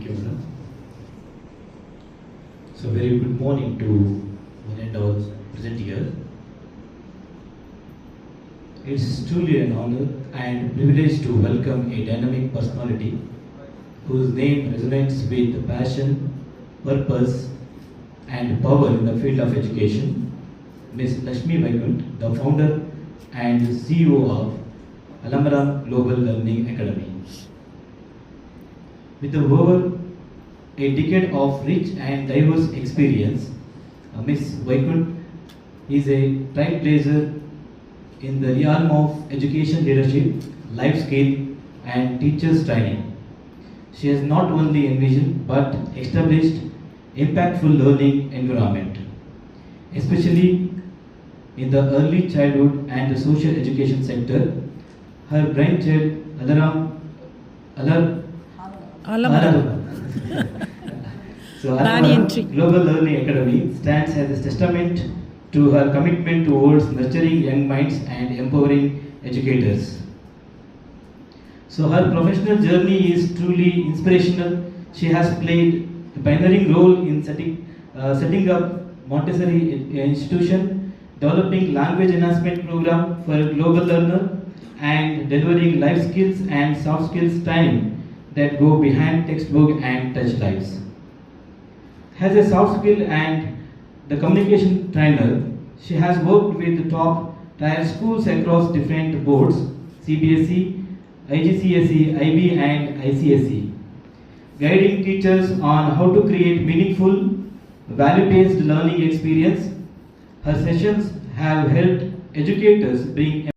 Thank you, madam. So, very good morning to one and all present here. It's truly an honor and privilege to welcome a dynamic personality whose name resonates with passion, purpose, and power in the field of education, Ms. Lakshmi Vaikunt, the founder and CEO of Alamaram Global Learning Academy. With over a decade of rich and diverse experience, Ms. Vaikunt is a trailblazer in the realm of education leadership, life skill, and teachers training. She has not only envisioned but established impactful learning environment, especially in the early childhood and the social education sector. Her brainchild Alamaram. So, Banyan Alamaram tree. Global Learning Academy stands as a testament to her commitment towards nurturing young minds and empowering educators. So, her professional journey is truly inspirational. She has played a pioneering role in setting up Montessori institution, developing language enhancement program for global learner, and delivering life skills and soft skills training that go behind textbook and touch lives. As a soft skill and the communication trainer, she has worked with top tier schools across different boards, CBSE, IGCSE, IB and ICSE, guiding teachers on how to create meaningful, value-based learning experience. Her sessions have helped educators bring